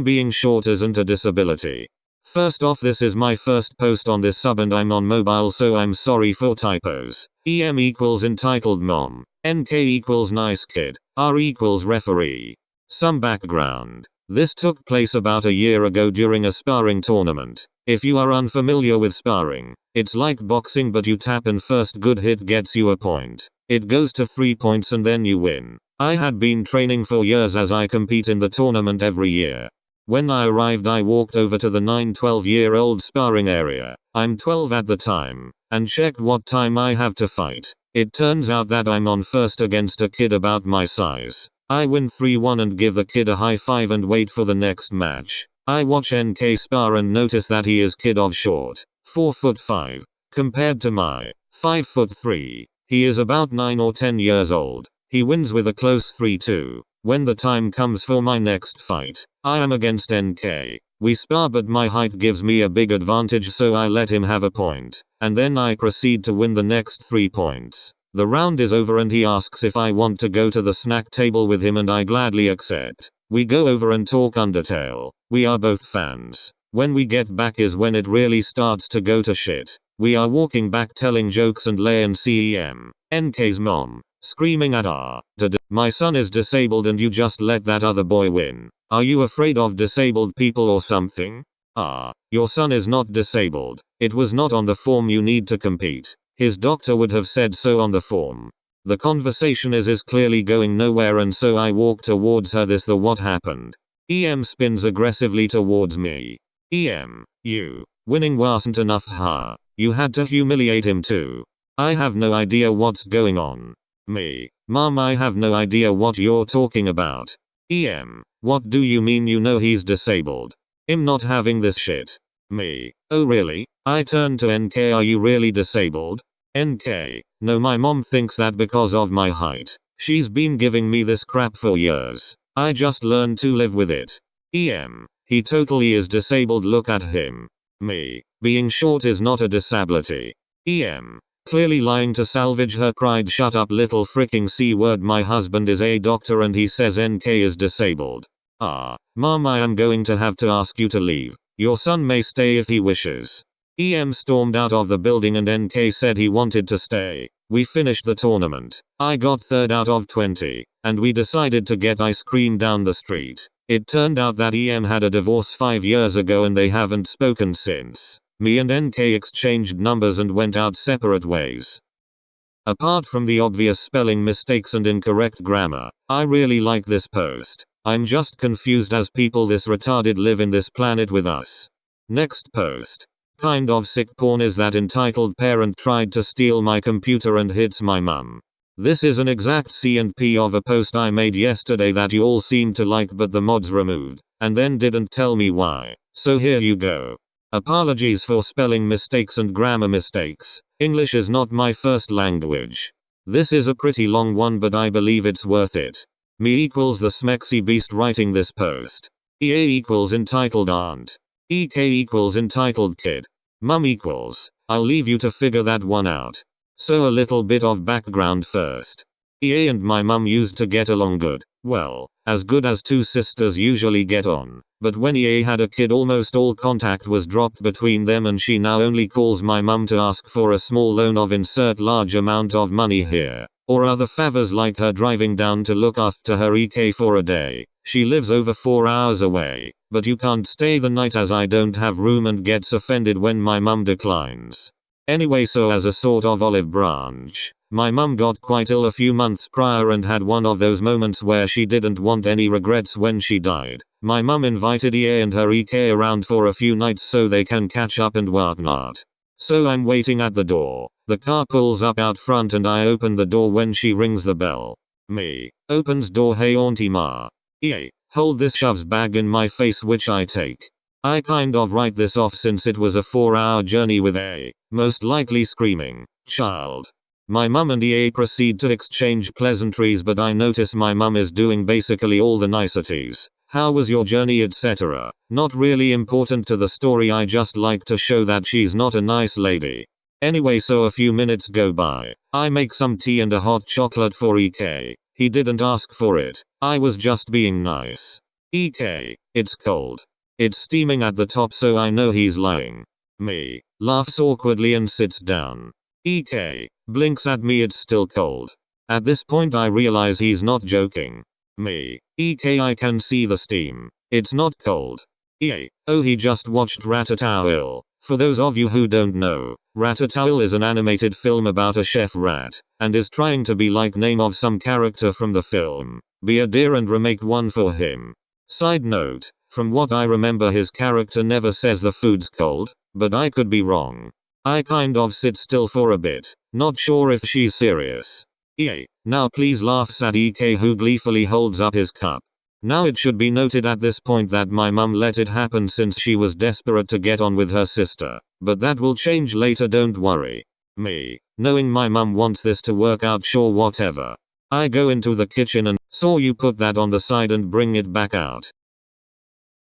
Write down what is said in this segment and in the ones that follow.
Being short isn't a disability. First off, this is my first post on this sub and I'm on mobile, so I'm sorry for typos. EM equals entitled mom. NK equals nice kid. R equals referee. Some background. This took place about a year ago during a sparring tournament. If you are unfamiliar with sparring, it's like boxing, but you tap and first good hit gets you a point. It goes to 3 points and then you win. I had been training for years as I compete in the tournament every year. When I arrived, I walked over to the 9-12-year-old sparring area. I'm 12 at the time, and checked what time I have to fight. It turns out that I'm on first against a kid about my size. I win 3-1 and give the kid a high five and wait for the next match. I watch NK spar and notice that he is kid of short, 4'5", compared to my 5'3". He is about 9 or 10 years old. He wins with a close 3-2. When the time comes for my next fight, I am against NK. We spar, but my height gives me a big advantage, so I let him have a point, and then I proceed to win the next 3 points. The round is over and he asks if I want to go to the snack table with him, and I gladly accept. We go over and talk Undertale. We are both fans. When we get back is when it really starts to go to shit. We are walking back telling jokes and Lay and CEM, NK's mom, screaming at our dad, my son is disabled and you just let that other boy win. Are you afraid of disabled people or something? Your son is not disabled. It was not on the form you need to compete. His doctor would have said so on the form. The conversation is clearly going nowhere, and so I walk towards her. The what happened? EM spins aggressively towards me. EM, you winning wasn't enough, huh? You had to humiliate him too. I have no idea what's going on. Me, Mom, I have no idea what you're talking about. EM, what do you mean you know he's disabled? I'm not having this shit. Me, oh really? I turn to NK, are you really disabled? NK, no, my mom thinks that because of my height. She's been giving me this crap for years. I just learned to live with it. EM, he totally is disabled, look at him. Me, being short is not a disability. EM, clearly lying to salvage her pride. Shut up, little freaking C word. My husband is a doctor and he says NK is disabled. Mom, I am going to have to ask you to leave. Your son may stay if he wishes. EM stormed out of the building and NK said he wanted to stay. We finished the tournament. I got 3rd out of 20, and we decided to get ice cream down the street. It turned out that EM had a divorce 5 years ago and they haven't spoken since. Me and NK exchanged numbers and went out separate ways. Apart from the obvious spelling mistakes and incorrect grammar, I really like this post. I'm just confused as people this retarded live in this planet with us. Next post. Kind of sick porn is that entitled parent tried to steal my computer and hits my mum. This is an exact C&P of a post I made yesterday that you all seemed to like, but the mods removed, and then didn't tell me why. So here you go. Apologies for spelling mistakes and grammar mistakes. English is not my first language. This is a pretty long one, but I believe it's worth it. Me equals the smexy beast writing this post. EA equals entitled aunt. EK equals entitled kid. Mum equals, I'll leave you to figure that one out. So a little bit of background first. EA and my mum used to get along good. Well, as good as two sisters usually get on. But when EA had a kid, almost all contact was dropped between them, and she now only calls my mum to ask for a small loan of insert large amount of money here. Or other favors like her driving down to look after her EK for a day. She lives over 4 hours away. But you can't stay the night as I don't have room, and gets offended when my mum declines. Anyway, so as a sort of olive branch, my mum got quite ill a few months prior and had one of those moments where she didn't want any regrets when she died. My mum invited EA and her EK around for a few nights so they can catch up and whatnot. So I'm waiting at the door. The car pulls up out front and I open the door when she rings the bell. Me, opens door, hey auntie ma. EA, hold this, shoves bag in my face, which I take. I kind of write this off since it was a 4-hour journey with a, most likely screaming, child. My mum and EA proceed to exchange pleasantries, but I notice my mum is doing basically all the niceties. How was your journey, etc. Not really important to the story, I just like to show that she's not a nice lady. Anyway, so a few minutes go by. I make some tea and a hot chocolate for EK. He didn't ask for it. I was just being nice. EK. It's cold. It's steaming at the top, so I know he's lying. Me. Laughs awkwardly and sits down. EK. Blinks at me. It's still cold. At this point I realize he's not joking. Me. EK. I can see the steam. It's not cold. EA. Oh, he just watched Ratatouille. For those of you who don't know, Ratatouille is an animated film about a chef rat, and is trying to be like name of some character from the film. Be a dear and remake one for him. Side note, from what I remember his character never says the food's cold, but I could be wrong. I kind of sit still for a bit, not sure if she's serious. EA. Now please laughs at EK, who gleefully holds up his cup. Now it should be noted at this point that my mum let it happen since she was desperate to get on with her sister, but that will change later, don't worry. Me. Knowing my mum wants this to work out, sure, whatever. I go into the kitchen and saw you put that on the side and bring it back out.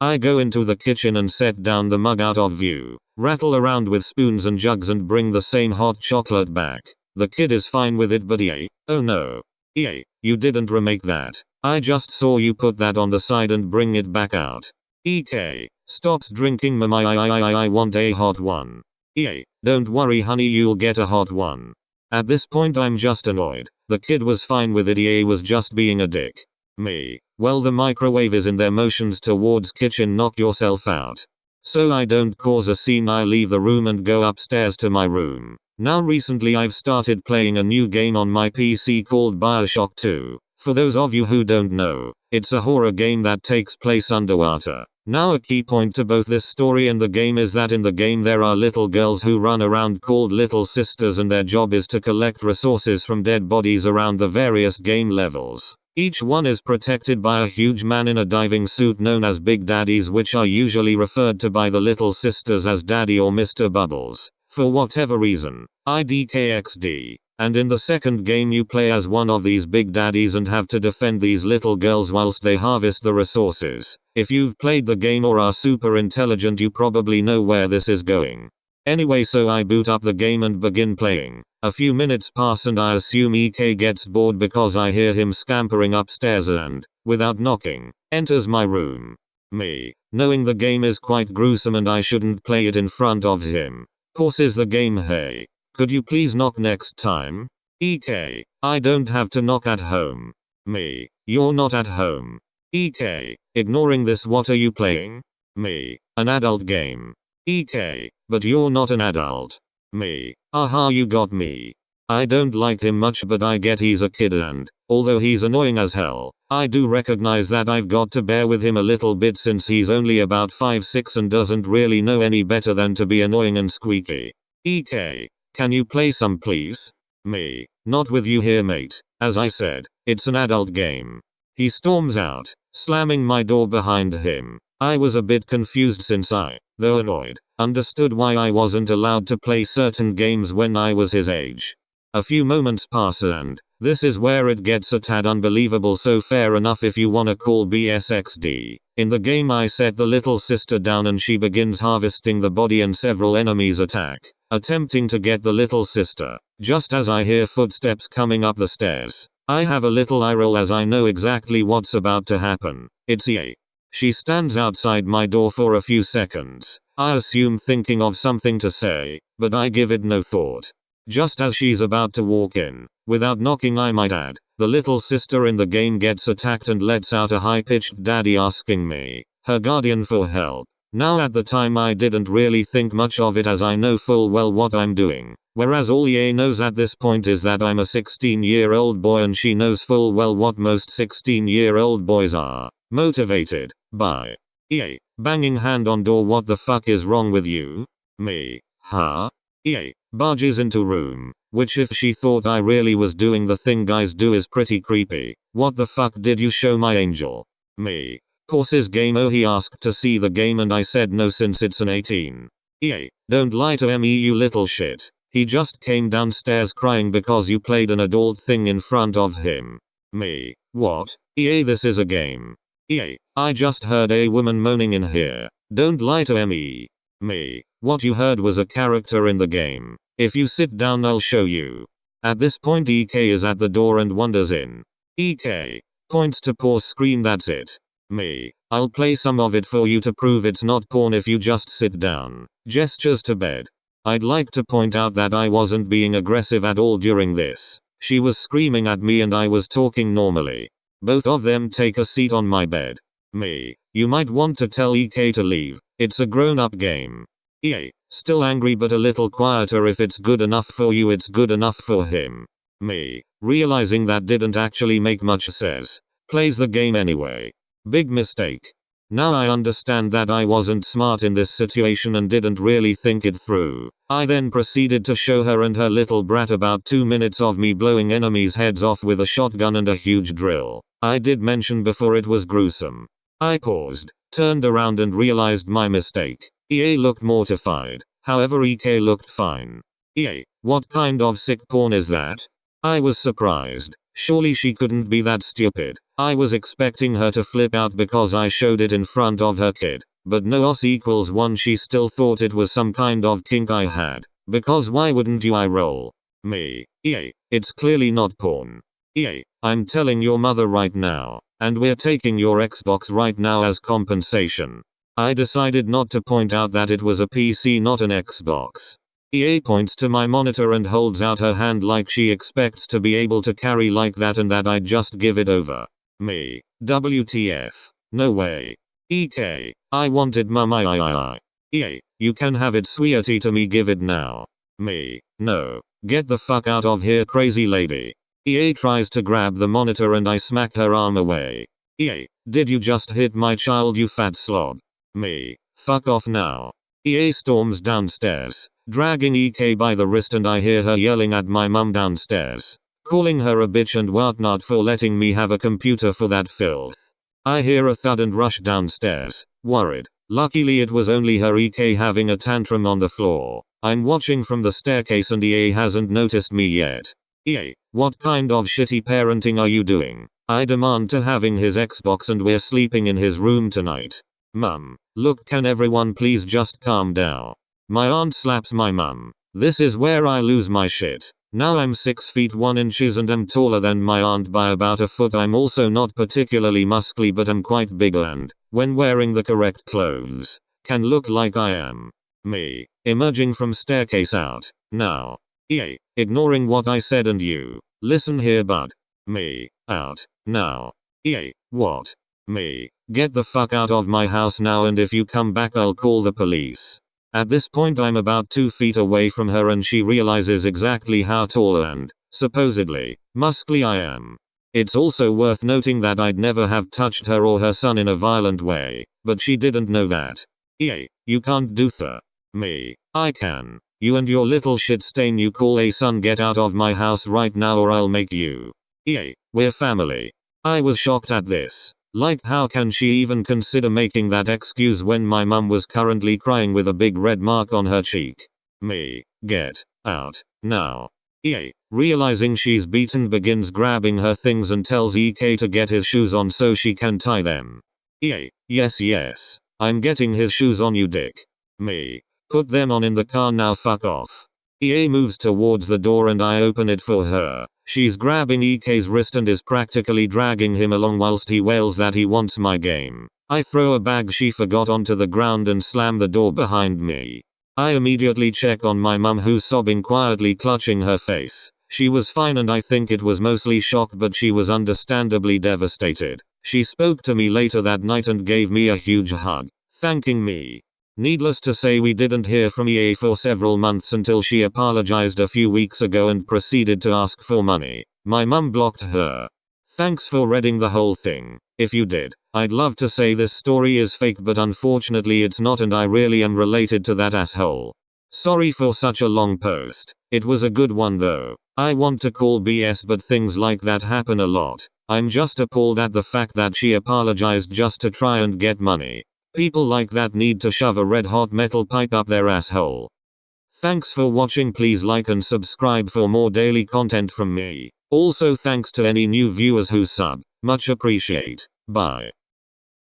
I go into the kitchen and set down the mug out of view, rattle around with spoons and jugs and bring the same hot chocolate back. The kid is fine with it, but EA. Oh no. EA. You didn't remake that. I just saw you put that on the side and bring it back out. EK. Stops drinking mum. I want a hot one. EA. Don't worry honey, you'll get a hot one. At this point I'm just annoyed. The kid was fine with it, EA was just being a dick. Me. Well, the microwave is in there, motions towards kitchen, knock yourself out. So I don't cause a scene, I leave the room and go upstairs to my room. Now recently I've started playing a new game on my PC called BioShock 2. For those of you who don't know, it's a horror game that takes place underwater. Now a key point to both this story and the game is that in the game there are little girls who run around called Little Sisters, and their job is to collect resources from dead bodies around the various game levels. Each one is protected by a huge man in a diving suit known as Big Daddies, which are usually referred to by the Little Sisters as Daddy or Mr. Bubbles. For whatever reason, IDKXD. And in the second game you play as one of these big daddies and have to defend these little girls whilst they harvest the resources. If you've played the game or are super intelligent, you probably know where this is going. Anyway, so I boot up the game and begin playing. A few minutes pass and I assume EK gets bored because I hear him scampering upstairs and, without knocking, enters my room. Me. Knowing the game is quite gruesome and I shouldn't play it in front of him, pauses the game. Hey. Could you please knock next time? EK. I don't have to knock at home. Me. You're not at home. EK. Ignoring this, what are you playing? Me. An adult game. EK. But you're not an adult. Me. Aha, you got me. I don't like him much, but I get he's a kid, and, although he's annoying as hell, I do recognize that I've got to bear with him a little bit since he's only about 5'6" and doesn't really know any better than to be annoying and squeaky. EK. Can you play some please? Me. Not with you here, mate. As I said, it's an adult game. He storms out, slamming my door behind him. I was a bit confused since I, though annoyed, understood why I wasn't allowed to play certain games when I was his age. A few moments pass and, this is where it gets a tad unbelievable, so fair enough if you wanna call BSXD. In the game I set the little sister down and she begins harvesting the body and several enemies attack, attempting to get the little sister. Just as I hear footsteps coming up the stairs, I have a little eye roll as I know exactly what's about to happen. It's EA. She stands outside my door for a few seconds, I assume thinking of something to say, but I give it no thought. Just as she's about to walk in, without knocking I might add, the little sister in the game gets attacked and lets out a high-pitched daddy asking me, her guardian, for help. Now at the time I didn't really think much of it as I know full well what I'm doing, whereas all EA knows at this point is that I'm a 16-year-old boy and she knows full well what most 16-year-old boys are, motivated by EA. Banging hand on door, what the fuck is wrong with you? Me. Huh? EA. Barges into room, which if she thought I really was doing the thing guys do is pretty creepy. What the fuck did you show my angel? Me. Pauses game. Oh, he asked to see the game and I said no since it's an 18. EA. Don't lie to me, you little shit. He just came downstairs crying because you played an adult thing in front of him. Me. What? EA, this is a game. EA. I just heard a woman moaning in here. Don't lie to me. Me. What you heard was a character in the game. If you sit down I'll show you. At this point EK is at the door and wanders in. EK. Points to pause screen, that's it. Me. I'll play some of it for you to prove it's not porn if you just sit down. Gestures to bed. I'd like to point out that I wasn't being aggressive at all during this. She was screaming at me and I was talking normally. Both of them take a seat on my bed. Me. You might want to tell EK to leave. It's a grown-up game. EA. Still angry but a little quieter. If it's good enough for you, it's good enough for him. Me. Realizing that didn't actually make much sense. Plays the game anyway. Big mistake. Now I understand that I wasn't smart in this situation and didn't really think it through. I then proceeded to show her and her little brat about 2 minutes of me blowing enemies' heads off with a shotgun and a huge drill. I did mention before it was gruesome. I paused, turned around and realized my mistake. EA looked mortified. However, EK looked fine. EA, what kind of sick porn is that? I was surprised. Surely she couldn't be that stupid. I was expecting her to flip out because I showed it in front of her kid. But no os equals 1, she still thought it was some kind of kink I had. Because why wouldn't you? I roll. Me. EA, it's clearly not porn. EA, I'm telling your mother right now. And we're taking your Xbox right now as compensation. I decided not to point out that it was a PC, not an Xbox. EA points to my monitor and holds out her hand like she expects to be able to carry like that and that I'd just give it over. Me. WTF. No way. EK. I wanted mum. EA. You can have it, sweetie, to me, give it now. Me. No. Get the fuck out of here, crazy lady. EA tries to grab the monitor and I smacked her arm away. EA. Did you just hit my child, you fat slob? Me. Fuck off now. EA storms downstairs, dragging EK by the wrist, and I hear her yelling at my mum downstairs, calling her a bitch and whatnot for letting me have a computer for that filth. I hear a thud and rush downstairs, worried. Luckily it was only her, EK having a tantrum on the floor. I'm watching from the staircase and EA hasn't noticed me yet. EA, what kind of shitty parenting are you doing? I demand to having his Xbox and we're sleeping in his room tonight. Mum, look, can everyone please just calm down? My aunt slaps my mum. This is where I lose my shit. Now I'm 6 feet 1 inches and am taller than my aunt by about a foot. I'm also not particularly muscly but I'm quite big and, when wearing the correct clothes, can look like I am. Me. Emerging from staircase out. Now. EA. Ignoring what I said and you. Listen here, bud. Me. Out. Now. EA. What? Me. Get the fuck out of my house now, and if you come back I'll call the police. At this point I'm about 2 feet away from her and she realizes exactly how tall and, supposedly, muscly I am. It's also worth noting that I'd never have touched her or her son in a violent way, but she didn't know that. EA, you can't do that. Me. I can. You and your little shit stain you call a son, get out of my house right now or I'll make you. EA, we're family. I was shocked at this. Like, how can she even consider making that excuse when my mum was currently crying with a big red mark on her cheek? Me. Get out now. EA, realizing she's beaten, begins grabbing her things and tells EK to get his shoes on so she can tie them. EA, yes. I'm getting his shoes on, you dick. Me. Put them on in the car now, fuck off. EA moves towards the door and I open it for her. She's grabbing EK's wrist and is practically dragging him along whilst he wails that he wants my game. I throw a bag she forgot onto the ground and slam the door behind me. I immediately check on my mum, who's sobbing quietly, clutching her face. She was fine and I think it was mostly shock, but she was understandably devastated. She spoke to me later that night and gave me a huge hug, thanking me. Needless to say, we didn't hear from EA for several months until she apologized a few weeks ago and proceeded to ask for money. My mum blocked her. Thanks for reading the whole thing. If you did, I'd love to say this story is fake, but unfortunately it's not, and I really am related to that asshole. Sorry for such a long post. It was a good one though. I want to call BS, but things like that happen a lot. I'm just appalled at the fact that she apologized just to try and get money. People like that need to shove a red hot metal pipe up their asshole. Thanks for watching. Please like and subscribe for more daily content from me. Also thanks to any new viewers who sub. Much appreciate. Bye.